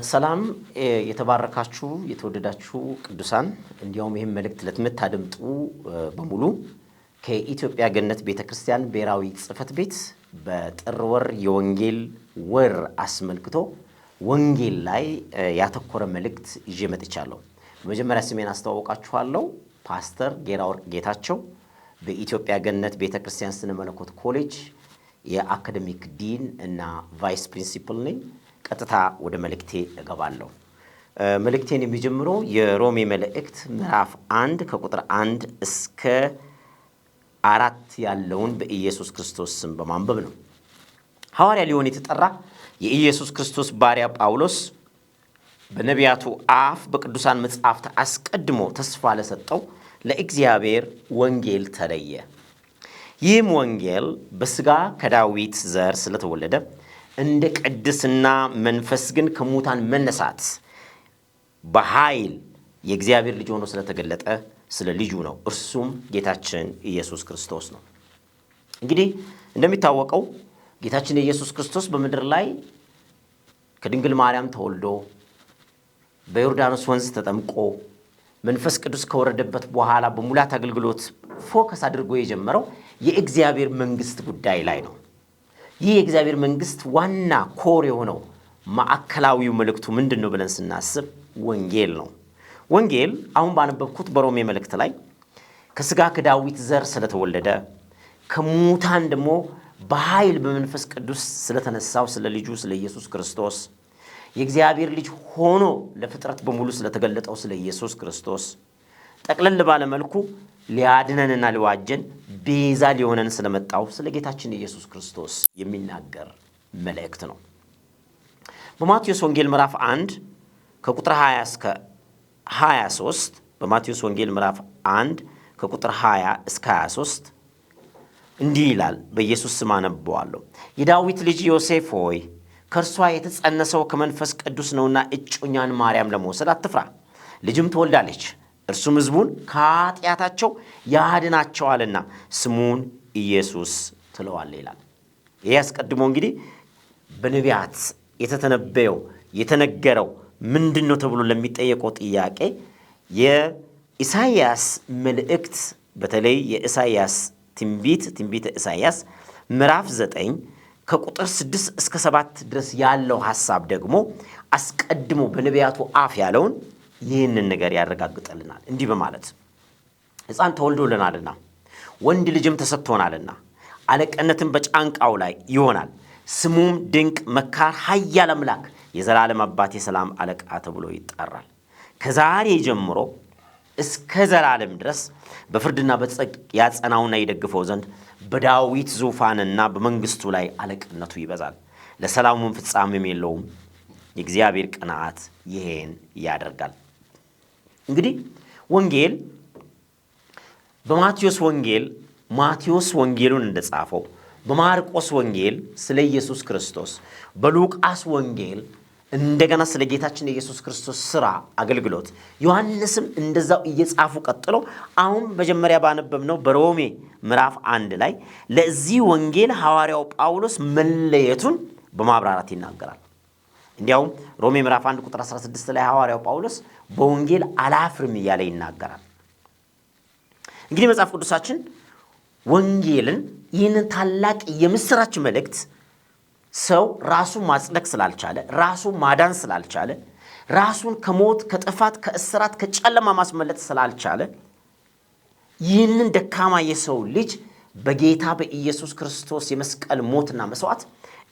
ሰላም የተባረካችሁ የተወደዳችሁ ቅዱሳን እንዲያውም ይህን መልእክት ለምታደምጡ በሙሉ ከኢትዮጵያ ገነት ቤተክርስቲያን ብሔራዊ ጽሕፈት ቤት በጥር ወር የወንጌል ወር አስመልክቶ ወንጌል ላይ ያተኮረ መልእክት ይዤ መጥቻለሁ። በመጀመሪያ ስሜን አስተዋውቃችኋለሁ። ፓስተር ጌራወርቅ ጌታቸው በኢትዮጵያ ገነት ቤተክርስቲያን ስነ መለኮት ኮሌጅ የአካዳሚክ ዲን እና ቫይስ ፕሪንሲፕል ነኝ። ቀጥታ ወደ መልእክቴ እገባለሁ። መልእክቴን የሚጀምረው የሮሜ መልእክት ምዕራፍ 1 ከቁጥር 1 እስከ 4 ያለውን በኢየሱስ ክርስቶስ ስም በማንበብ ነው። ሐዋርያ ሊሆን የተጠራ የኢየሱስ ክርስቶስ ባሪያ ጳውሎስ በነቢያቱ አፍ በቅዱሳን መጻሕፍት አስቀድሞ ተስፋ ለሰጠው ለእግዚአብሔር ወንጌል ተለየ። ይህም ወንጌል በሥጋ ከዳዊት ዘር ስለተወለደ እንደ ቅድስና መንፈስ ግን ከሙታን መነሳት በኃይል የእግዚአብሔር ልጅ ሆኖ ስለተገለጠ ስለ ልጁ ነው። እርሱም ጌታችን ኢየሱስ ክርስቶስ ነው። እንግዲህ እንደሚታወቀው ጌታችን ኢየሱስ ክርስቶስ በምድር ላይ ከድንግል ማርያም ተወልዶ በዮርዳኖስ ወንዝ ተጠምቆ መንፈስ ቅዱስ ከወረደበት በኋላ በሙላት አገልግሎት ፎከስ አድርጎ የጀመረው የእግዚአብሔር መንግስት ጉዳይ ላይ ነው። ይህ የእግዚአብሔር መንግስት ዋና ኮር የሆነው ማዕከላዊው መልእክቱ ምንድን ነው ብለን ስናስብ ወንጌል ነው። ወንጌል አሁን ባነበብኩት በሮሜ መልእክት ላይ ከሥጋ ከዳዊት ዘር ስለተወለደ ከሙታን ደግሞ በኃይል በመንፈስ ቅዱስ ስለተነሳው ስለ ልጁ ስለ ኢየሱስ ክርስቶስ የእግዚአብሔር ልጅ ሆኖ ለፍጥረት በሙሉ ስለተገለጠው ስለ ኢየሱስ ክርስቶስ ጠቅለል ባለ መልኩ ሊያድነንና ሊዋጀን ቤዛ ሊሆነን ስለመጣው ስለ ጌታችን ኢየሱስ ክርስቶስ የሚናገር መልእክት ነው። በማቴዎስ ወንጌል ምዕራፍ 1 ከቁጥር 20 እስከ 23 በማቴዎስ ወንጌል ምዕራፍ 1 ከቁጥር 20 እስከ 23 እንዲህ ይላል። በኢየሱስ ስም አነበዋለሁ። የዳዊት ልጅ ዮሴፍ ሆይ ከእርሷ የተጸነሰው ከመንፈስ ቅዱስ ነውና እጮኛን ማርያም ለመውሰድ አትፍራ። ልጅም ትወልዳለች፣ እርሱም ሕዝቡን ከኃጢአታቸው ያድናቸዋልና ስሙን ኢየሱስ ትለዋለህ ይላል። ይህ አስቀድሞ እንግዲህ በነቢያት የተተነበየው የተነገረው ምንድን ነው ተብሎ ለሚጠየቀው ጥያቄ የኢሳይያስ መልእክት በተለይ የኢሳይያስ ትንቢተ ኢሳይያስ ምዕራፍ 9 ከቁጥር 6 እስከ 7 ድረስ ያለው ሐሳብ ደግሞ አስቀድሞ በነቢያቱ አፍ ያለውን ይህንን ነገር ያረጋግጠልናል። እንዲህ በማለት ሕፃን ተወልዶልናልና ወንድ ልጅም ተሰጥቶናልና አለቅነትም በጫንቃው ላይ ይሆናል። ስሙም ድንቅ መካር፣ ኃያል አምላክ፣ የዘላለም አባት፣ የሰላም አለቃ ተብሎ ይጠራል። ከዛሬ ጀምሮ እስከ ዘላለም ድረስ በፍርድና በጽድቅ ያጸናውና ይደግፈው ዘንድ በዳዊት ዙፋንና በመንግስቱ ላይ አለቅነቱ ይበዛል። ለሰላሙም ፍጻሜም የለውም። የእግዚአብሔር ቅንዓት ይሄን ያደርጋል። እንግዲህ ወንጌል በማቴዎስ ወንጌሉን እንደጻፈው፣ በማርቆስ ወንጌል ስለ ኢየሱስ ክርስቶስ፣ በሉቃስ ወንጌል እንደገና ስለ ጌታችን ኢየሱስ ክርስቶስ ሥራ አገልግሎት፣ ዮሐንስም እንደዛው እየጻፉ ቀጥሎ አሁን መጀመሪያ ባነበብነው በሮሜ ምዕራፍ 1 ላይ ለዚህ ወንጌል ሐዋርያው ጳውሎስ መለየቱን በማብራራት ይናገራል። እንዲያውም ሮሜ ምዕራፍ 1 ቁጥር 16 ላይ ሐዋርያው ጳውሎስ በወንጌል አላፍርም እያለ ይናገራል። እንግዲህ መጽሐፍ ቅዱሳችን ወንጌልን ይህንን ታላቅ የምስራች መልእክት ሰው ራሱን ማጽደቅ ስላልቻለ፣ ራሱን ማዳን ስላልቻለ፣ ራሱን ከሞት ከጥፋት ከእስራት ከጨለማ ማስመለጥ ስላልቻለ ይህንን ደካማ የሰው ልጅ በጌታ በኢየሱስ ክርስቶስ የመስቀል ሞትና መስዋዕት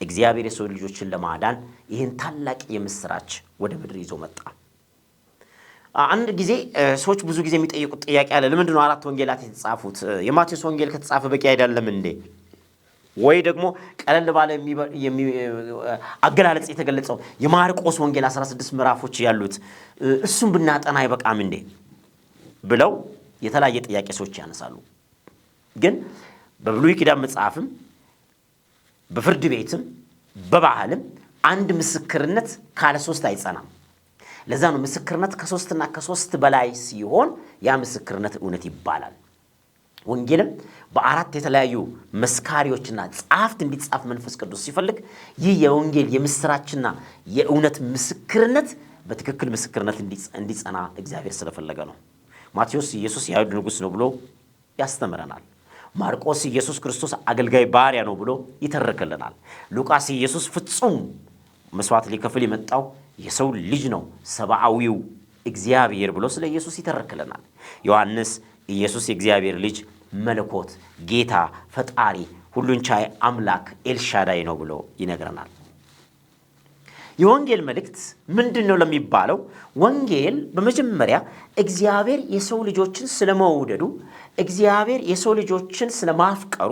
እግዚአብሔር የሰው ልጆችን ለማዳን ይህን ታላቅ የምስራች ወደ ምድር ይዞ መጣ። አንድ ጊዜ ሰዎች ብዙ ጊዜ የሚጠይቁት ጥያቄ አለ። ለምንድን ነው 4 ወንጌላት የተጻፉት? የማቴዎስ ወንጌል ከተጻፈ በቂ አይደለም እንዴ? ወይ ደግሞ ቀለል ባለ አገላለጽ የተገለጸው የማርቆስ ወንጌል 16 ምዕራፎች ያሉት እሱም ብናጠና አይበቃም እንዴ ብለው የተለያየ ጥያቄ ሰዎች ያነሳሉ። ግን በብሉይ ኪዳን መጽሐፍም በፍርድ ቤትም በባህልም አንድ ምስክርነት ካለ 3 አይጸናም። ለዛ ነው ምስክርነት ከ3 እና ከ3 በላይ ሲሆን ያ ምስክርነት እውነት ይባላል። ወንጌልም በአራት የተለያዩ መስካሪዎችና ጻፍት እንዲጻፍ መንፈስ ቅዱስ ሲፈልግ ይህ የወንጌል የምስራችና የእውነት ምስክርነት በትክክል ምስክርነት እንዲጸና እግዚአብሔር ስለፈለገ ነው። ማቴዎስ ኢየሱስ የአይሁድ ንጉሥ ነው ብሎ ያስተምረናል። ማርቆስ ኢየሱስ ክርስቶስ አገልጋይ ባሪያ ነው ብሎ ይተርክልናል። ሉቃስ ኢየሱስ ፍጹም መስዋዕት ሊከፍል የመጣው የሰው ልጅ ነው፣ ሰብአዊው እግዚአብሔር ብሎ ስለ ኢየሱስ ይተርክልናል። ዮሐንስ ኢየሱስ የእግዚአብሔር ልጅ፣ መለኮት፣ ጌታ፣ ፈጣሪ፣ ሁሉን ቻይ አምላክ ኤልሻዳይ ነው ብሎ ይነግረናል። የወንጌል መልእክት ምንድነው ለሚባለው ወንጌል በመጀመሪያ እግዚአብሔር የሰው ልጆችን ስለመውደዱ፣ እግዚአብሔር የሰው ልጆችን ስለማፍቀሩ፣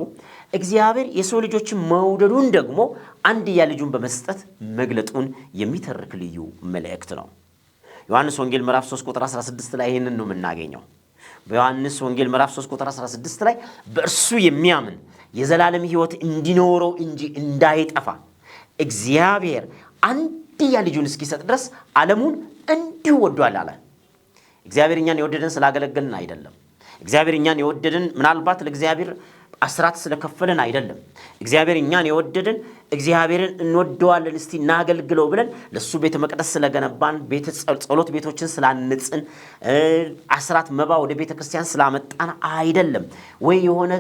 እግዚአብሔር የሰው ልጆችን መውደዱን ደግሞ አንድያ ልጁን በመስጠት መግለጡን የሚተርክ ልዩ መልእክት ነው። ዮሐንስ ወንጌል ምዕራፍ 3 ቁጥር 16 ላይ ይህንን ነው የምናገኘው። በዮሐንስ ወንጌል ምዕራፍ 3 ቁጥር 16 ላይ በእርሱ የሚያምን የዘላለም ሕይወት እንዲኖረው እንጂ እንዳይጠፋ እግዚአብሔር አንድያ ልጁን እስኪሰጥ ድረስ ዓለሙን እንዲሁ ወዷል አለ። እግዚአብሔር እኛን የወደደን ስላገለገልን አይደለም። እግዚአብሔር እኛን የወደደን ምናልባት ለእግዚአብሔር አስራት ስለከፈልን አይደለም። እግዚአብሔር እኛን የወደደን እግዚአብሔርን እንወደዋለን እስቲ እናገልግለው ብለን ለሱ ቤተ መቅደስ ስለገነባን፣ ጸሎት ቤቶችን ስላንጽን፣ አስራት መባ ወደ ቤተ ክርስቲያን ስላመጣን አይደለም፣ ወይ የሆነ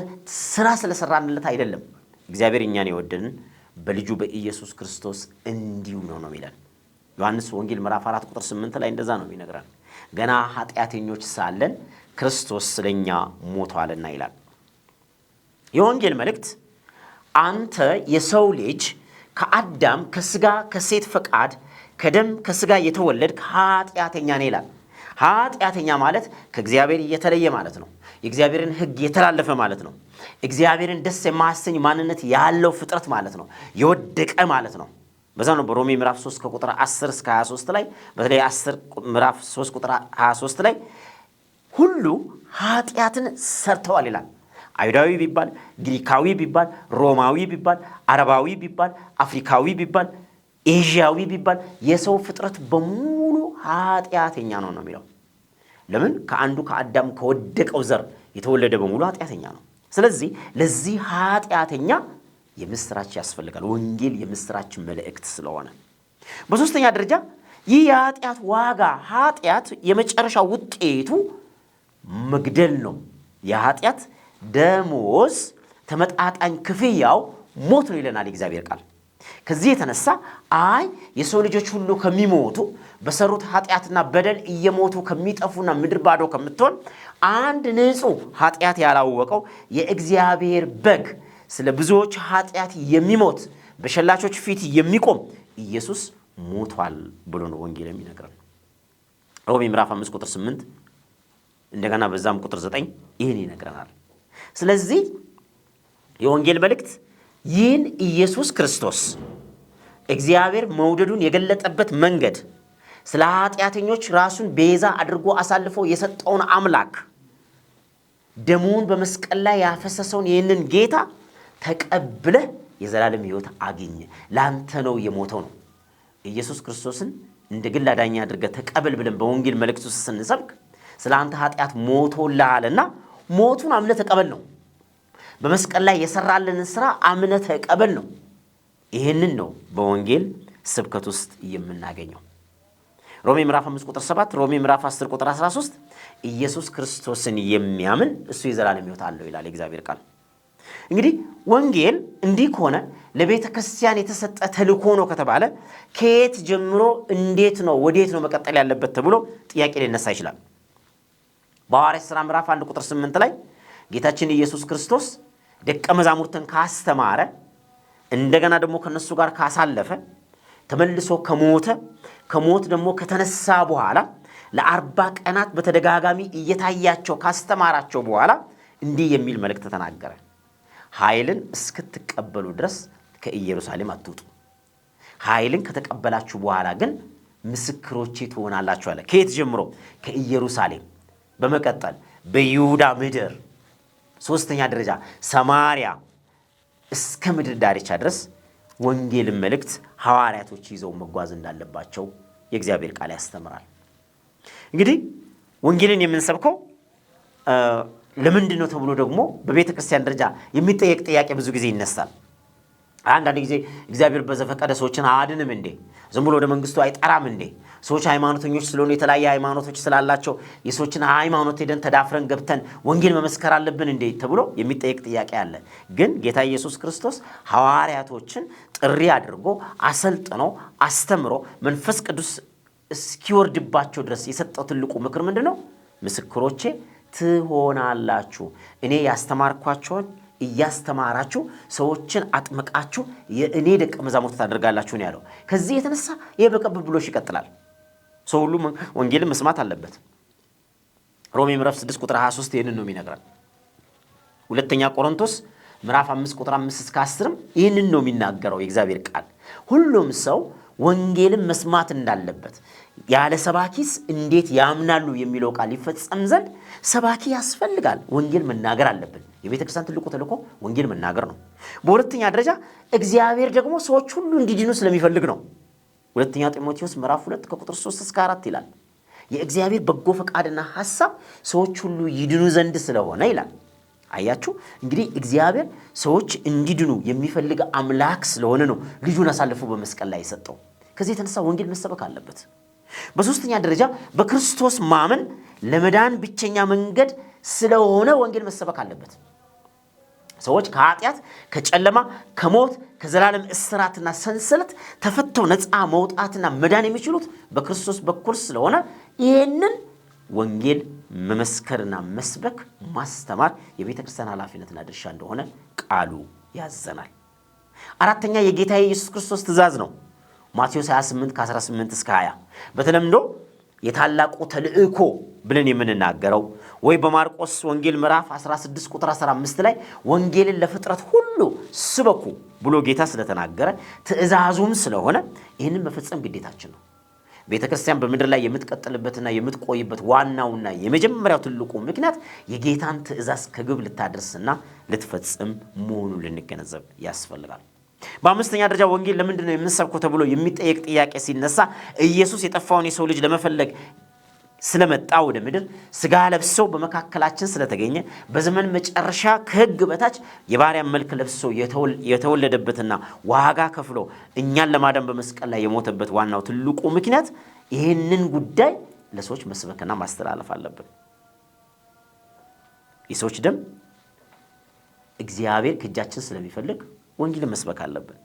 ስራ ስለሰራንለት አይደለም። እግዚአብሔር እኛን የወደደን በልጁ በኢየሱስ ክርስቶስ እንዲሁ ነው የሚለን። ዮሐንስ ወንጌል ምዕራፍ 4 ቁጥር 8 ላይ እንደዛ ነው የሚነግረን። ገና ኃጢአተኞች ሳለን ክርስቶስ ስለኛ ሞቷልና ይላል። የወንጌል መልእክት አንተ የሰው ልጅ ከአዳም ከስጋ ከሴት ፈቃድ ከደም ከስጋ የተወለድክ ኃጢአተኛ ነህ ይላል። ኃጢአተኛ ማለት ከእግዚአብሔር የተለየ ማለት ነው። የእግዚአብሔርን ሕግ የተላለፈ ማለት ነው። እግዚአብሔርን ደስ የማያሰኝ ማንነት ያለው ፍጥረት ማለት ነው። የወደቀ ማለት ነው። በዛ ነው በሮሜ ምዕራፍ 3 ከቁጥር 10 እስከ 23 ላይ በተለይ 10 ምዕራፍ 3 ቁጥር 23 ላይ ሁሉ ኃጢአትን ሰርተዋል ይላል። አይሁዳዊ ቢባል፣ ግሪካዊ ቢባል፣ ሮማዊ ቢባል፣ አረባዊ ቢባል፣ አፍሪካዊ ቢባል፣ ኤዥያዊ ቢባል የሰው ፍጥረት በሙሉ ኃጢአተኛ ነው የሚለው። ለምን? ከአንዱ ከአዳም ከወደቀው ዘር የተወለደ በሙሉ ኃጢአተኛ ነው። ስለዚህ ለዚህ ኃጢአተኛ የምስራች ያስፈልጋል። ወንጌል የምስራች መልእክት ስለሆነ በሶስተኛ ደረጃ ይህ የኃጢአት ዋጋ ኃጢአት የመጨረሻ ውጤቱ መግደል ነው። የኃጢአት ደሞዝ ተመጣጣኝ ክፍያው ሞት ነው ይለናል የእግዚአብሔር ቃል። ከዚህ የተነሳ የሰው ልጆች ሁሉ ከሚሞቱ በሰሩት ኃጢአትና በደል እየሞቱ ከሚጠፉና ምድር ባዶ ከምትሆን አንድ ንጹሕ ኃጢአት ያላወቀው የእግዚአብሔር በግ ስለ ብዙዎች ኃጢአት የሚሞት በሸላቾች ፊት የሚቆም ኢየሱስ ሞቷል ብሎ ነው ወንጌል የሚነግረን። ሮሜ ምዕራፍ 5 ቁጥር 8 እንደገና በዛም ቁጥር 9 ይህን ይነግረናል። ስለዚህ የወንጌል መልእክት ይህን ኢየሱስ ክርስቶስ እግዚአብሔር መውደዱን የገለጠበት መንገድ፣ ስለ ኃጢአተኞች ራሱን ቤዛ አድርጎ አሳልፎ የሰጠውን አምላክ፣ ደሙን በመስቀል ላይ ያፈሰሰውን ይህንን ጌታ ተቀብለህ የዘላለም ሕይወት አግኝ፣ ላንተ ነው የሞተው ነው። ኢየሱስ ክርስቶስን እንደ ግል አዳኝ አድርገህ ተቀበል ብለን በወንጌል መልእክቱ ስንሰብክ ስለ አንተ ኃጢአት ሞቶልሃልና ሞቱን አምነህ ተቀበል ነው። በመስቀል ላይ የሰራልንን ስራ አምነህ ተቀበል ነው። ይህንን ነው በወንጌል ስብከት ውስጥ የምናገኘው። ሮሜ ምዕራፍ 5 ቁጥር 7፣ ሮሜ ምዕራፍ 10 ቁጥር 13 ኢየሱስ ክርስቶስን የሚያምን እሱ የዘላለም ሕይወት አለው ይላል የእግዚአብሔር ቃል። እንግዲህ ወንጌል እንዲህ ከሆነ ለቤተ ክርስቲያን የተሰጠ ተልእኮ ነው ከተባለ ከየት ጀምሮ እንዴት ነው ወዴት ነው መቀጠል ያለበት ተብሎ ጥያቄ ሊነሳ ይችላል። በሐዋርያት ሥራ ምዕራፍ 1 ቁጥር 8 ላይ ጌታችን ኢየሱስ ክርስቶስ ደቀ መዛሙርትን ካስተማረ እንደገና ደግሞ ከነሱ ጋር ካሳለፈ ተመልሶ ከሞት ደግሞ ከተነሳ በኋላ ለ40 ቀናት በተደጋጋሚ እየታያቸው ካስተማራቸው በኋላ እንዲህ የሚል መልእክት ተናገረ። ኃይልን እስክትቀበሉ ድረስ ከኢየሩሳሌም አትውጡ፣ ኃይልን ከተቀበላችሁ በኋላ ግን ምስክሮቼ ትሆናላችሁ አለ። ከየት ጀምሮ? ከኢየሩሳሌም፣ በመቀጠል በይሁዳ ምድር፣ ሶስተኛ ደረጃ ሰማርያ፣ እስከ ምድር ዳርቻ ድረስ ወንጌልን መልእክት ሐዋርያቶች ይዘው መጓዝ እንዳለባቸው የእግዚአብሔር ቃል ያስተምራል። እንግዲህ ወንጌልን የምንሰብከው ለምንድን ነው ተብሎ ደግሞ በቤተ ክርስቲያን ደረጃ የሚጠየቅ ጥያቄ ብዙ ጊዜ ይነሳል። አንዳንድ ጊዜ እግዚአብሔር በዘፈቀደ ሰዎችን አያድንም እንዴ? ዝም ብሎ ወደ መንግስቱ አይጠራም እንዴ? ሰዎች ሃይማኖተኞች ስለሆኑ የተለያየ ሃይማኖቶች ስላላቸው የሰዎችን ሃይማኖት ሄደን ተዳፍረን ገብተን ወንጌል መመስከር አለብን እንዴ ተብሎ የሚጠየቅ ጥያቄ አለ። ግን ጌታ ኢየሱስ ክርስቶስ ሐዋርያቶችን ጥሪ አድርጎ አሰልጥኖ አስተምሮ መንፈስ ቅዱስ እስኪወርድባቸው ድረስ የሰጠው ትልቁ ምክር ምንድነው? ምስክሮቼ ትሆናላችሁ፣ እኔ ያስተማርኳቸውን እያስተማራችሁ ሰዎችን አጥምቃችሁ የእኔ ደቀ መዛሙርት ታደርጋላችሁ ነው ያለው። ከዚህ የተነሳ ይሄ በቅብብሎሽ ይቀጥላል። ሰው ሁሉ ወንጌልን መስማት አለበት። ሮሜ ምዕራፍ 6 ቁጥር 23 ይህንን ነው የሚነግረን። ሁለተኛ ቆሮንቶስ ምዕራፍ 5 ቁጥር 5 እስከ 10 ይህንን ነው የሚናገረው የእግዚአብሔር ቃል። ሁሉም ሰው ወንጌልን መስማት እንዳለበት፣ ያለ ሰባኪስ እንዴት ያምናሉ የሚለው ቃል ይፈጸም ዘንድ ሰባኪ ያስፈልጋል። ወንጌል መናገር አለብን። የቤተ ክርስቲያን ትልቁ ተልእኮ ወንጌል መናገር ነው። በሁለተኛ ደረጃ እግዚአብሔር ደግሞ ሰዎች ሁሉ እንዲድኑ ስለሚፈልግ ነው። ሁለተኛ ጢሞቴዎስ ምዕራፍ 2 ከቁጥር 3 እስከ 4 ይላል። የእግዚአብሔር በጎ ፈቃድና ሐሳብ ሰዎች ሁሉ ይድኑ ዘንድ ስለሆነ ይላል። አያችሁ እንግዲህ እግዚአብሔር ሰዎች እንዲድኑ የሚፈልግ አምላክ ስለሆነ ነው ልጁን አሳልፎ በመስቀል ላይ የሰጠው። ከዚህ የተነሳ ወንጌል መሰበክ አለበት። በሶስተኛ ደረጃ በክርስቶስ ማመን ለመዳን ብቸኛ መንገድ ስለሆነ ወንጌል መሰበክ አለበት። ሰዎች ከኃጢአት፣ ከጨለማ፣ ከሞት፣ ከዘላለም እስራትና ሰንሰለት ተፈተው ነፃ መውጣትና መዳን የሚችሉት በክርስቶስ በኩል ስለሆነ ይህንን ወንጌል መመስከርና መስበክ ማስተማር የቤተ ክርስቲያን ኃላፊነትና ድርሻ እንደሆነ ቃሉ ያዘናል። አራተኛ የጌታ ኢየሱስ ክርስቶስ ትእዛዝ ነው። ማቴዎስ 28 ከ18 እስከ 20 በተለምዶ የታላቁ ተልእኮ ብለን የምንናገረው ወይ በማርቆስ ወንጌል ምዕራፍ 16 ቁጥር 15 ላይ ወንጌልን ለፍጥረት ሁሉ ስበኩ ብሎ ጌታ ስለተናገረ ትእዛዙም ስለሆነ ይህንን መፈጸም ግዴታችን ነው። ቤተ ክርስቲያን በምድር ላይ የምትቀጥልበትና የምትቆይበት ዋናውና የመጀመሪያው ትልቁ ምክንያት የጌታን ትእዛዝ ከግብ ልታደርስና ልትፈጽም መሆኑን ልንገነዘብ ያስፈልጋል። በአምስተኛ ደረጃ ወንጌል ለምንድን ነው የምንሰብከው ተብሎ የሚጠየቅ ጥያቄ ሲነሳ ኢየሱስ የጠፋውን የሰው ልጅ ለመፈለግ ስለመጣ ወደ ምድር ስጋ ለብሶ በመካከላችን ስለተገኘ በዘመን መጨረሻ ከሕግ በታች የባሪያን መልክ ለብሶ የተወለደበትና ዋጋ ከፍሎ እኛን ለማዳን በመስቀል ላይ የሞተበት ዋናው ትልቁ ምክንያት ይህንን ጉዳይ ለሰዎች መስበክና ማስተላለፍ አለብን። የሰዎች ደም እግዚአብሔር ከእጃችን ስለሚፈልግ ወንጌልን መስበክ አለብን።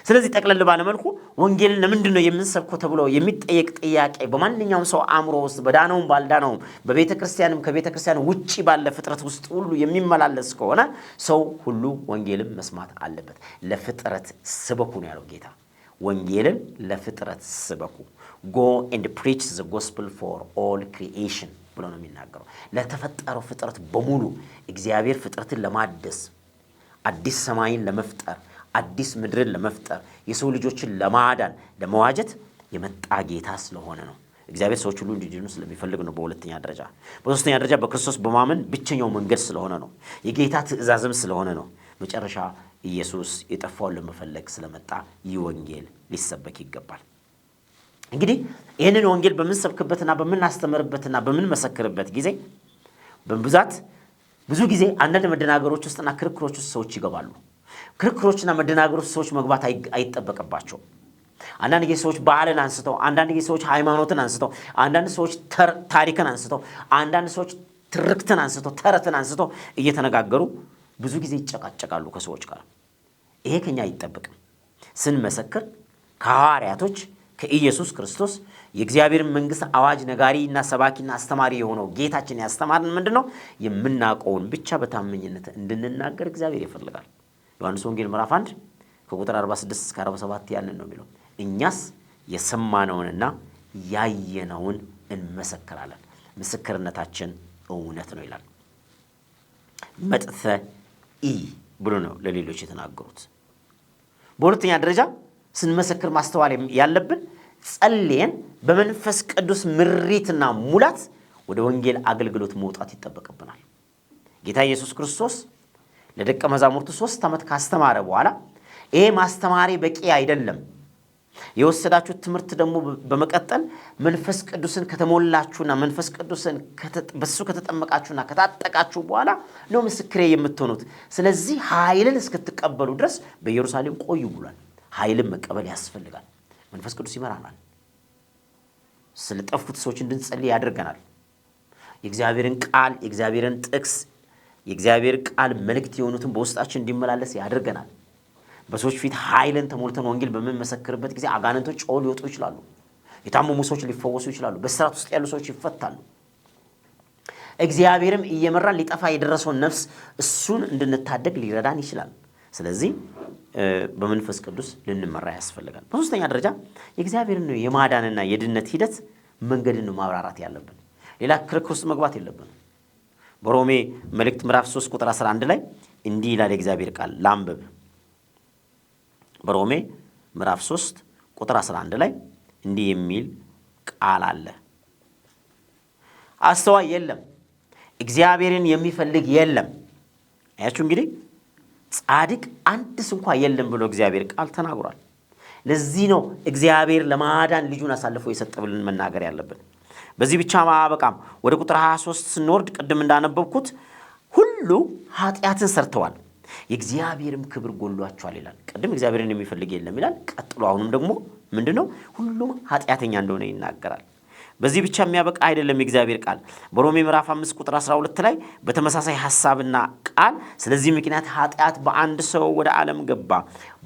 ስለዚህ ጠቅለል ባለመልኩ ወንጌልን ለምንድን ነው የምንሰብከው ተብሎ የሚጠየቅ ጥያቄ በማንኛውም ሰው አእምሮ ውስጥ በዳነውም ባልዳነውም በቤተ ክርስቲያንም ከቤተ ክርስቲያን ውጪ ባለ ፍጥረት ውስጥ ሁሉ የሚመላለስ ከሆነ ሰው ሁሉ ወንጌልን መስማት አለበት። ለፍጥረት ስበኩ ነው ያለው ጌታ። ወንጌልን ለፍጥረት ስበኩ። go and preach the gospel for all creation ብሎ ነው የሚናገረው። ለተፈጠረው ፍጥረት በሙሉ እግዚአብሔር ፍጥረትን ለማደስ አዲስ ሰማይን ለመፍጠር አዲስ ምድርን ለመፍጠር የሰው ልጆችን ለማዳን ለመዋጀት የመጣ ጌታ ስለሆነ ነው። እግዚአብሔር ሰዎች ሁሉ እንዲድኑ ስለሚፈልግ ነው በሁለተኛ ደረጃ። በሶስተኛ ደረጃ በክርስቶስ በማመን ብቸኛው መንገድ ስለሆነ ነው። የጌታ ትእዛዝም ስለሆነ ነው። መጨረሻ ኢየሱስ የጠፋውን ለመፈለግ ስለመጣ ይህ ወንጌል ሊሰበክ ይገባል። እንግዲህ ይህንን ወንጌል በምንሰብክበትና በምናስተምርበትና በምንመሰክርበት ጊዜ በብዛት ብዙ ጊዜ አንዳንድ መደናገሮች ውስጥና ክርክሮች ውስጥ ሰዎች ይገባሉ። ክርክሮችና መደናገሮች ሰዎች መግባት አይጠበቅባቸውም። አንዳንድ ጊዜ ሰዎች ባህልን አንስተው፣ አንዳንድ ጊዜ ሰዎች ሃይማኖትን አንስተው፣ አንዳንድ ሰዎች ታሪክን አንስተው፣ አንዳንድ ሰዎች ትርክትን አንስተው፣ ተረትን አንስተው እየተነጋገሩ ብዙ ጊዜ ይጨቃጨቃሉ ከሰዎች ጋር። ይሄ ከኛ አይጠበቅም። ስንመሰክር ከሐዋርያቶች ከኢየሱስ ክርስቶስ የእግዚአብሔር መንግስት አዋጅ ነጋሪና ሰባኪና አስተማሪ የሆነው ጌታችን ያስተማርን ምንድነው? የምናውቀውን ብቻ በታማኝነት እንድንናገር እግዚአብሔር ይፈልጋል። ዮሐንስ ወንጌል ምዕራፍ 1 ከቁጥር 46 እስከ 47 ያንን ነው የሚለው። እኛስ የሰማነውንና ያየነውን እንመሰክራለን፣ ምስክርነታችን እውነት ነው ይላል። መጥተ ብሎ ነው ለሌሎች የተናገሩት። በሁለተኛ ደረጃ ስንመሰክር ማስተዋል ያለብን ጸልየን በመንፈስ ቅዱስ ምሪትና ሙላት ወደ ወንጌል አገልግሎት መውጣት ይጠበቅብናል። ጌታ ኢየሱስ ክርስቶስ ለደቀ መዛሙርቱ 3 ዓመት ካስተማረ በኋላ ይሄ ማስተማሪ በቂ አይደለም፣ የወሰዳችሁት ትምህርት ደግሞ በመቀጠል መንፈስ ቅዱስን ከተሞላችሁና መንፈስ ቅዱስን በሱ ከተጠመቃችሁና ከታጠቃችሁ በኋላ ነው ምስክሬ የምትሆኑት። ስለዚህ ኃይልን እስክትቀበሉ ድረስ በኢየሩሳሌም ቆዩ ብሏል። ኃይልን መቀበል ያስፈልጋል። መንፈስ ቅዱስ ይመራናል። ስለጠፉት ሰዎች እንድንጸልይ ያደርገናል። የእግዚአብሔርን ቃል፣ የእግዚአብሔርን ጥቅስ፣ የእግዚአብሔር ቃል መልእክት የሆኑትን በውስጣችን እንዲመላለስ ያደርገናል። በሰዎች ፊት ኃይልን ተሞልተን ወንጌል በምንመሰክርበት ጊዜ አጋንንቶች ጮኸው ሊወጡ ይችላሉ። የታመሙ ሰዎች ሊፈወሱ ይችላሉ። በስራት ውስጥ ያሉ ሰዎች ይፈታሉ። እግዚአብሔርም እየመራን ሊጠፋ የደረሰውን ነፍስ እሱን እንድንታደግ ሊረዳን ይችላል። ስለዚህ በመንፈስ ቅዱስ ልንመራ ያስፈልጋል። በሶስተኛ ደረጃ የእግዚአብሔርን የማዳንና የድነት ሂደት መንገድን ማብራራት ያለብን። ሌላ ክርክር ውስጥ መግባት የለብንም። በሮሜ መልእክት ምዕራፍ 3 ቁጥር 11 ላይ እንዲህ ይላል የእግዚአብሔር ቃል ላንብብ። በሮሜ ምዕራፍ 3 ቁጥር 11 ላይ እንዲህ የሚል ቃል አለ። አስተዋይ የለም፣ እግዚአብሔርን የሚፈልግ የለም። አያችሁ እንግዲህ ጻድቅ አንድስ እንኳ የለም ብሎ እግዚአብሔር ቃል ተናግሯል። ለዚህ ነው እግዚአብሔር ለማዳን ልጁን አሳልፎ የሰጠ ብለን መናገር ያለብን። በዚህ ብቻ ማበቃም። ወደ ቁጥር 23 ስንወርድ ቅድም እንዳነበብኩት ሁሉ ኃጢአትን ሰርተዋል የእግዚአብሔርም ክብር ጎሏቸዋል ይላል። ቅድም እግዚአብሔርን የሚፈልግ የለም ይላል። ቀጥሎ አሁንም ደግሞ ምንድነው? ሁሉም ኃጢአተኛ እንደሆነ ይናገራል። በዚህ ብቻ የሚያበቃ አይደለም የእግዚአብሔር ቃል። በሮሜ ምዕራፍ 5 ቁጥር 12 ላይ በተመሳሳይ ሐሳብና ቃል ስለዚህ ምክንያት ኃጢአት በአንድ ሰው ወደ ዓለም ገባ፣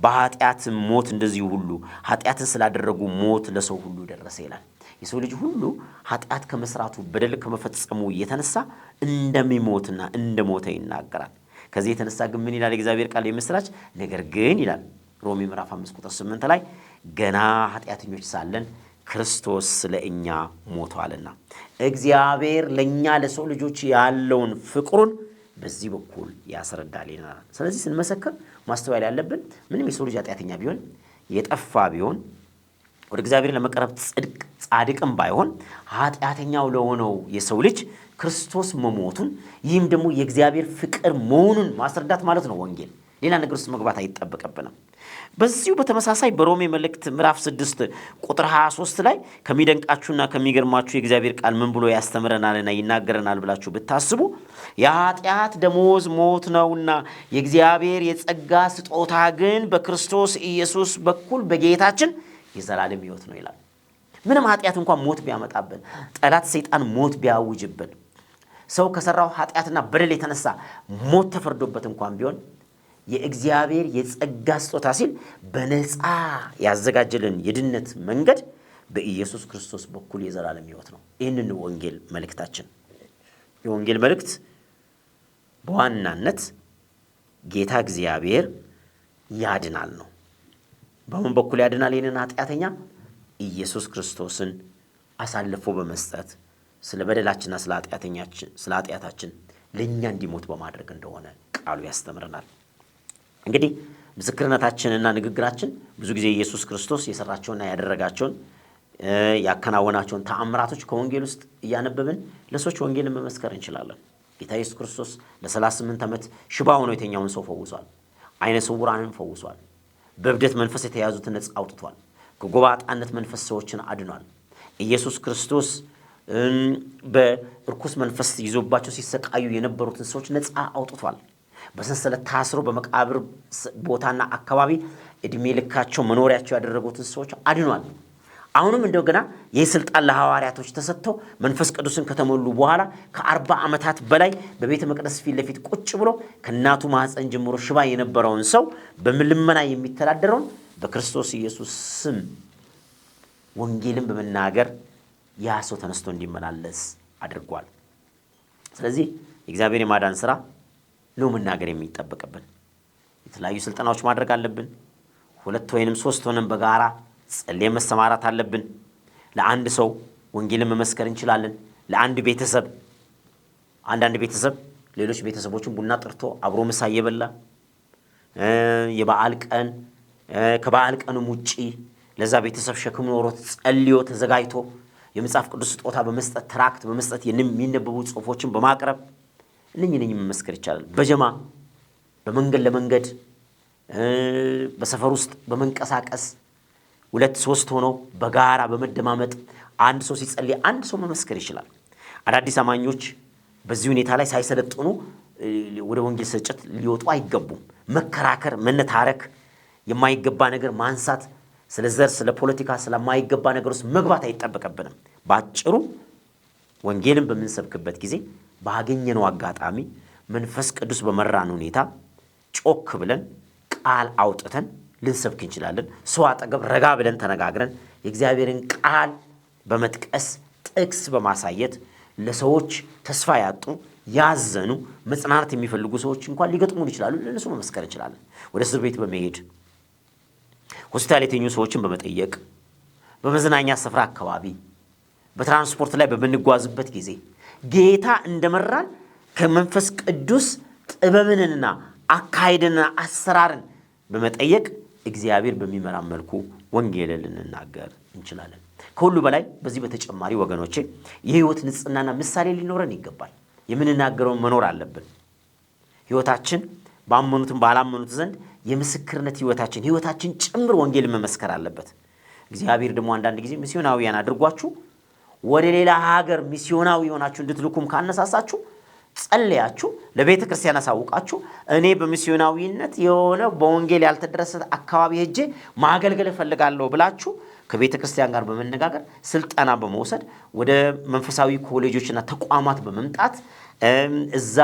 በኃጢአት ሞት እንደዚሁ ሁሉ ኃጢአትን ስላደረጉ ሞት ለሰው ሁሉ ደረሰ ይላል። የሰው ልጅ ሁሉ ኃጢአት ከመስራቱ በደል ከመፈጸሙ የተነሳ እንደሚሞትና እንደሞተ ይናገራል። ከዚህ የተነሳ ግን ምን ይላል የእግዚአብሔር ቃል የምስራች? ነገር ግን ይላል ሮሜ ምዕራፍ 5 ቁጥር 8 ላይ ገና ኃጢአተኞች ሳለን ክርስቶስ ስለእኛ ሞቷልና እግዚአብሔር ለኛ ለሰው ልጆች ያለውን ፍቅሩን በዚህ በኩል ያስረዳል ይላል። ስለዚህ ስንመሰክር ማስተዋል ያለብን ምንም የሰው ልጅ ኃጢአተኛ ቢሆን የጠፋ ቢሆን ወደ እግዚአብሔር ለመቅረብ ጻድቅም ባይሆን ኃጢአተኛው ለሆነው የሰው ልጅ ክርስቶስ መሞቱን ይህም ደግሞ የእግዚአብሔር ፍቅር መሆኑን ማስረዳት ማለት ነው ወንጌል። ሌላ ነገር ውስጥ መግባት አይጠበቅብንም። በዚሁ በተመሳሳይ በሮሜ መልእክት ምዕራፍ 6 ቁጥር 23 ላይ ከሚደንቃችሁና ከሚገርማችሁ የእግዚአብሔር ቃል ምን ብሎ ያስተምረናልና ይናገረናል ብላችሁ ብታስቡ የኃጢአት ደሞዝ ሞት ነውና የእግዚአብሔር የጸጋ ስጦታ ግን በክርስቶስ ኢየሱስ በኩል በጌታችን የዘላለም ሕይወት ነው ይላል። ምንም ኃጢአት እንኳን ሞት ቢያመጣብን፣ ጠላት ሰይጣን ሞት ቢያውጅብን፣ ሰው ከሰራው ኃጢአትና በደል የተነሳ ሞት ተፈርዶበት እንኳን ቢሆን የእግዚአብሔር የጸጋ ስጦታ ሲል በነፃ ያዘጋጀልን የድነት መንገድ በኢየሱስ ክርስቶስ በኩል የዘላለም ሕይወት ነው። ይህንን ወንጌል መልእክታችን። የወንጌል መልእክት በዋናነት ጌታ እግዚአብሔር ያድናል ነው። በምን በኩል ያድናል? ይህንን ኃጢአተኛ ኢየሱስ ክርስቶስን አሳልፎ በመስጠት ስለ በደላችንና ስለ ኃጢአታችን ለእኛ እንዲሞት በማድረግ እንደሆነ ቃሉ ያስተምረናል። እንግዲህ ምስክርነታችንና ንግግራችን ብዙ ጊዜ ኢየሱስ ክርስቶስ የሰራቸውና ያደረጋቸውን ያከናወናቸውን ተአምራቶች ከወንጌል ውስጥ እያነበብን ለሰዎች ወንጌልን መመስከር እንችላለን። ጌታ ኢየሱስ ክርስቶስ ለ38 ዓመት ሽባ ሆኖ የተኛውን ሰው ፈውሷል። አይነ ስውራንን ፈውሷል። በእብደት መንፈስ የተያዙትን ነፃ አውጥቷል። ከጎባጣነት መንፈስ ሰዎችን አድኗል። ኢየሱስ ክርስቶስ በርኩስ መንፈስ ይዞባቸው ሲሰቃዩ የነበሩትን ሰዎች ነፃ አውጥቷል። በሰንሰለት ታስሮ በመቃብር ቦታና አካባቢ እድሜ ልካቸው መኖሪያቸው ያደረጉትን ሰዎች አድኗል። አሁንም እንደገና ይህ ስልጣን ለሐዋርያቶች ተሰጥቶ መንፈስ ቅዱስን ከተሞሉ በኋላ ከ40 ዓመታት በላይ በቤተ መቅደስ ፊት ለፊት ቁጭ ብሎ ከእናቱ ማህፀን ጀምሮ ሽባ የነበረውን ሰው በልመና የሚተዳደረውን በክርስቶስ ኢየሱስ ስም ወንጌልን በመናገር ያ ሰው ተነስቶ እንዲመላለስ አድርጓል። ስለዚህ የእግዚአብሔር የማዳን ሥራ ነው መናገር የሚጠበቅብን። የተለያዩ ስልጠናዎች ማድረግ አለብን። 2 ወይንም 3 ሆነን በጋራ ጸልየን መሰማራት አለብን። ለአንድ ሰው ወንጌልን መመስከር እንችላለን። ለአንድ ቤተሰብ አንዳንድ ቤተሰብ ሌሎች ቤተሰቦችን ቡና ጠርቶ አብሮ ምሳ እየበላ የበዓል ቀን ከበዓል ቀኑም ውጪ ለዛ ቤተሰብ ሸክም ኖሮት ጸልዮ ተዘጋጅቶ የመጽሐፍ ቅዱስ ስጦታ በመስጠት ትራክት በመስጠት የሚነበቡ ጽሑፎችን በማቅረብ እነኚህ መመስከር ይቻላል። በጀማ በመንገድ ለመንገድ በሰፈር ውስጥ በመንቀሳቀስ 2-3 ሆኖ በጋራ በመደማመጥ አንድ ሰው ሲጸልይ አንድ ሰው መመስከር ይችላል። አዳዲስ አማኞች በዚህ ሁኔታ ላይ ሳይሰለጥኑ ወደ ወንጌል ስርጭት ሊወጡ አይገቡም። መከራከር፣ መነታረክ፣ የማይገባ ነገር ማንሳት፣ ስለ ዘር፣ ስለ ፖለቲካ፣ ስለማይገባ ነገር ውስጥ መግባት አይጠበቅብንም። ባጭሩ ወንጌልን በምንሰብክበት ጊዜ ባገኘነው አጋጣሚ መንፈስ ቅዱስ በመራን ሁኔታ ጮክ ብለን ቃል አውጥተን ልንሰብክ እንችላለን። ሰው አጠገብ ረጋ ብለን ተነጋግረን የእግዚአብሔርን ቃል በመጥቀስ ጥቅስ በማሳየት ለሰዎች ተስፋ ያጡ፣ ያዘኑ፣ መጽናናት የሚፈልጉ ሰዎች እንኳን ሊገጥሙን ይችላሉ። ለነሱ መመስከር እንችላለን። ወደ እስር ቤት በመሄድ ሆስፒታል የተኙ ሰዎችን በመጠየቅ በመዝናኛ ስፍራ አካባቢ በትራንስፖርት ላይ በምንጓዝበት ጊዜ ጌታ እንደመራን ከመንፈስ ቅዱስ ጥበብንና አካሄድንና አሰራርን በመጠየቅ እግዚአብሔር በሚመራን መልኩ ወንጌልን ልንናገር እንችላለን። ከሁሉ በላይ በዚህ በተጨማሪ ወገኖቼ የህይወት ንጽህናና ምሳሌ ሊኖረን ይገባል። የምንናገረውን መኖር አለብን። ህይወታችን ባመኑትም ባላመኑት ዘንድ የምስክርነት ህይወታችን ጭምር ወንጌልን መመስከር አለበት። እግዚአብሔር ደግሞ አንዳንድ ጊዜ ሚስዮናዊያን አድርጓችሁ ወደ ሌላ ሀገር ሚስዮናዊ ሆናችሁ እንድትልኩም ካነሳሳችሁ ጸልያችሁ ለቤተ ክርስቲያን አሳውቃችሁ እኔ በሚስዮናዊነት የሆነ በወንጌል ያልተደረሰ አካባቢ ሄጄ ማገልገል እፈልጋለሁ ብላችሁ ከቤተ ክርስቲያን ጋር በመነጋገር ስልጠና በመውሰድ ወደ መንፈሳዊ ኮሌጆችና ተቋማት በመምጣት እዛ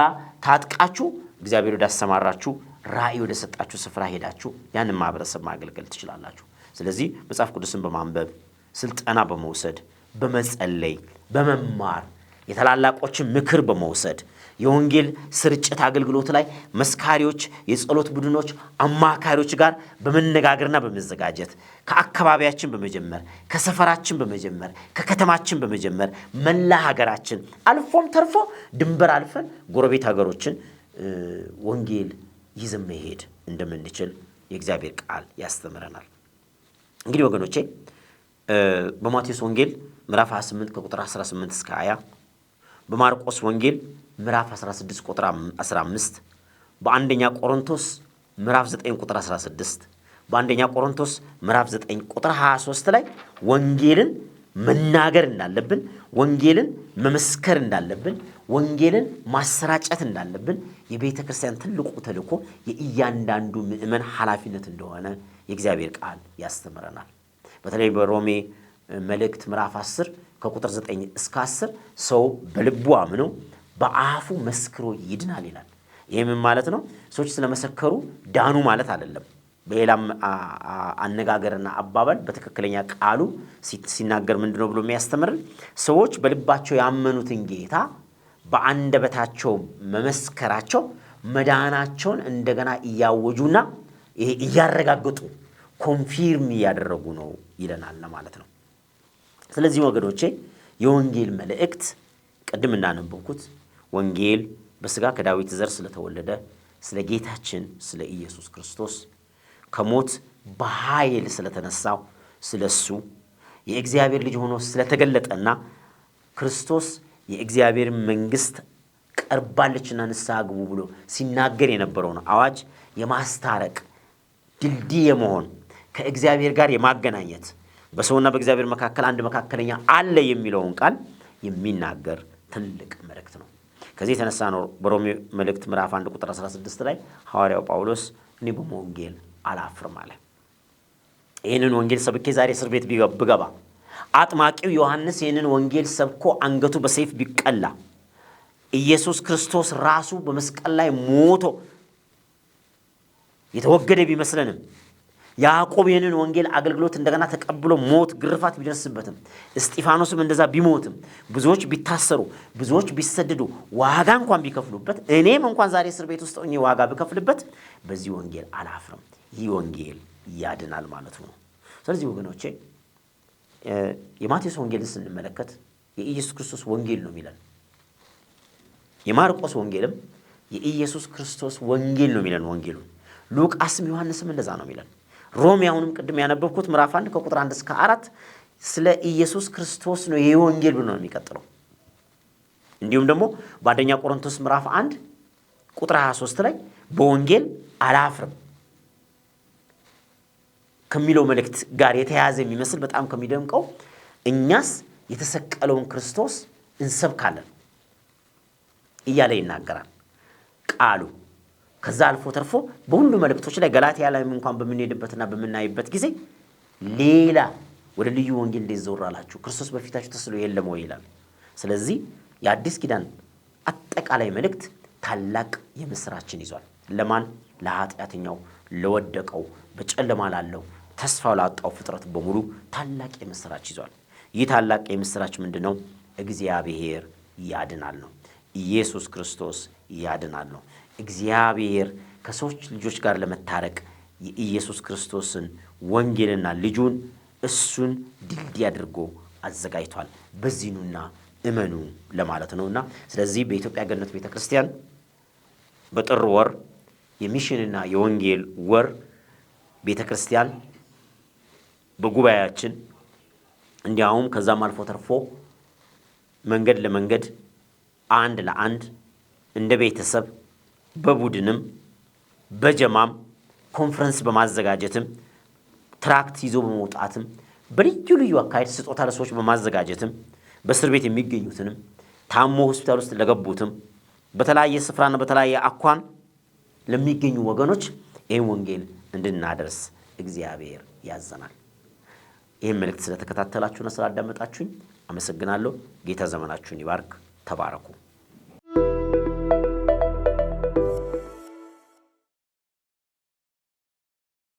ታጥቃችሁ እግዚአብሔር ወዳሰማራችሁ ራእይ ወደ ሰጣችሁ ስፍራ ሄዳችሁ ያንን ማህበረሰብ ማገልገል ትችላላችሁ። ስለዚህ መጽሐፍ ቅዱስን በማንበብ ስልጠና በመውሰድ በመጸለይ በመማር የታላላቆችን ምክር በመውሰድ የወንጌል ስርጭት አገልግሎት ላይ መስካሪዎች፣ የጸሎት ቡድኖች፣ አማካሪዎች ጋር በመነጋገርና በመዘጋጀት ከአካባቢያችን በመጀመር ከሰፈራችን በመጀመር ከከተማችን በመጀመር መላ ሀገራችን አልፎም ተርፎ ድንበር አልፈን ጎረቤት ሀገሮችን ወንጌል ይዘን መሄድ እንደምንችል የእግዚአብሔር ቃል ያስተምረናል። እንግዲህ ወገኖቼ በማቴዎስ ወንጌል ምዕራፍ 28 ከቁጥር 18 እስከ 20፣ በማርቆስ ወንጌል ምዕራፍ 16 ቁጥር 15፣ በአንደኛ ቆሮንቶስ ምዕራፍ 9 ቁጥር 16፣ በአንደኛ ቆሮንቶስ ምዕራፍ 9 ቁጥር 23 ላይ ወንጌልን መናገር እንዳለብን፣ ወንጌልን መመስከር እንዳለብን፣ ወንጌልን ማሰራጨት እንዳለብን የቤተ ክርስቲያን ትልቁ ተልእኮ የእያንዳንዱ ምእመን ኃላፊነት እንደሆነ የእግዚአብሔር ቃል ያስተምረናል። በተለይ በሮሜ መልእክት ምዕራፍ 10 ከቁጥር 9 እስከ 10 ሰው በልቡ አምኖ በአፉ መስክሮ ይድናል ይላል። ይሄ ምን ማለት ነው? ሰዎች ስለመሰከሩ ዳኑ ማለት አይደለም። በሌላም አነጋገርና አባባል በትክክለኛ ቃሉ ሲናገር ምንድነው ብሎ የሚያስተምርን ሰዎች በልባቸው ያመኑትን ጌታ በአንደበታቸው መመስከራቸው መዳናቸውን እንደገና እያወጁና ይሄ እያረጋገጡ ኮንፊርም እያደረጉ ነው ይለናል ማለት ነው። ስለዚህ ወገኖቼ የወንጌል መልእክት ቅድም እንዳነበብኩት ወንጌል በስጋ ከዳዊት ዘር ስለተወለደ ስለ ጌታችን ስለ ኢየሱስ ክርስቶስ ከሞት በኃይል ስለተነሳው ስለሱ የእግዚአብሔር ልጅ ሆኖ ስለተገለጠና ክርስቶስ የእግዚአብሔር መንግስት ቀርባለችና ንስሐ ግቡ ብሎ ሲናገር የነበረውን አዋጅ የማስታረቅ ድልድይ የመሆን ከእግዚአብሔር ጋር የማገናኘት በሰውና በእግዚአብሔር መካከል አንድ መካከለኛ አለ የሚለውን ቃል የሚናገር ትልቅ መልእክት ነው። ከዚህ የተነሳ ነው በሮሜ መልእክት ምዕራፍ 1 ቁጥር 16 ላይ ሐዋርያው ጳውሎስ እኔ በወንጌል አላፍርም አለ። ይህንን ወንጌል ሰብኬ ዛሬ እስር ቤት ብገባ፣ አጥማቂው ዮሐንስ ይህንን ወንጌል ሰብኮ አንገቱ በሰይፍ ቢቀላ፣ ኢየሱስ ክርስቶስ ራሱ በመስቀል ላይ ሞቶ የተወገደ ቢመስለንም፣ ያዕቆብ ይህንን ወንጌል አገልግሎት እንደገና ተቀብሎ ሞት ግርፋት ቢደርስበትም፣ እስጢፋኖስም እንደዛ ቢሞትም፣ ብዙዎች ቢታሰሩ፣ ብዙዎች ቢሰደዱ፣ ዋጋ እንኳን ቢከፍሉበት፣ እኔም እንኳን ዛሬ እስር ቤት ውስጥ ሆኜ ዋጋ ብከፍልበት በዚህ ወንጌል አላፍርም። ይህ ወንጌል ያድናል ማለት ነው። ስለዚህ ወገኖቼ የማቴዎስ ወንጌልን ስንመለከት የኢየሱስ ክርስቶስ ወንጌል ነው የሚለን፣ የማርቆስ ወንጌልም የኢየሱስ ክርስቶስ ወንጌል ነው የሚለን ወንጌሉን፣ ሉቃስም ዮሐንስም እንደዛ ነው የሚለን። ሮሜ አሁንም ቅድም ያነበብኩት ምዕራፍ 1 ከቁጥር 1 እስከ 4 ስለ ኢየሱስ ክርስቶስ ነው ይሄ ወንጌል ብሎ ነው የሚቀጥለው። እንዲሁም ደግሞ በአንደኛ ቆሮንቶስ ምዕራፍ 1 ቁጥር 23 ላይ በወንጌል አላፍርም፣ ከሚለው መልእክት ጋር የተያያዘ የሚመስል በጣም ከሚደምቀው እኛስ የተሰቀለውን ክርስቶስ እንሰብካለን እያለ ይናገራል ቃሉ። ከዛ አልፎ ተርፎ በሁሉ መልእክቶች ላይ ገላትያ ላይ እንኳን በምንሄድበትና በምናይበት ጊዜ ሌላ ወደ ልዩ ወንጌል እንዴት ዘወር አላችሁ? ክርስቶስ በፊታችሁ ተስሎ የለም ወይ ይላል። ስለዚህ የአዲስ ኪዳን አጠቃላይ መልእክት ታላቅ የምስራችን ይዟል። ለማን? ለኃጢአተኛው፣ ለወደቀው፣ በጨለማ ላለው፣ ተስፋው ላጣው ፍጥረት በሙሉ ታላቅ የምስራች ይዟል። ይህ ታላቅ የምስራች ምንድነው? እግዚአብሔር ያድናል ነው። ኢየሱስ ክርስቶስ ያድናል ነው። እግዚአብሔር ከሰዎች ልጆች ጋር ለመታረቅ የኢየሱስ ክርስቶስን ወንጌልና ልጁን እሱን ድልድይ አድርጎ አዘጋጅቷል። በዚህኑና እመኑ ለማለት ነውና ስለዚህ በኢትዮጵያ ገነት ቤተክርስቲያን በጥር ወር የሚሽንና የወንጌል ወር ቤተክርስቲያን በጉባኤያችን እንዲያውም ከዛም አልፎ ተርፎ መንገድ ለመንገድ አንድ ለአንድ እንደ ቤተሰብ በቡድንም በጀማም ኮንፈረንስ በማዘጋጀትም ትራክት ይዞ በመውጣትም በልዩ ልዩ አካሄድ ስጦታ ለሰዎች በማዘጋጀትም በእስር ቤት የሚገኙትንም ታሞ ሆስፒታል ውስጥ ለገቡትም በተለያየ ስፍራና በተለያየ አኳን ለሚገኙ ወገኖች ይህን ወንጌል እንድናደርስ እግዚአብሔር ያዘናል። ይህን መልእክት ስለተከታተላችሁና ስላዳመጣችሁኝ አመሰግናለሁ። ጌታ ዘመናችሁን ይባርክ። ተባረኩ።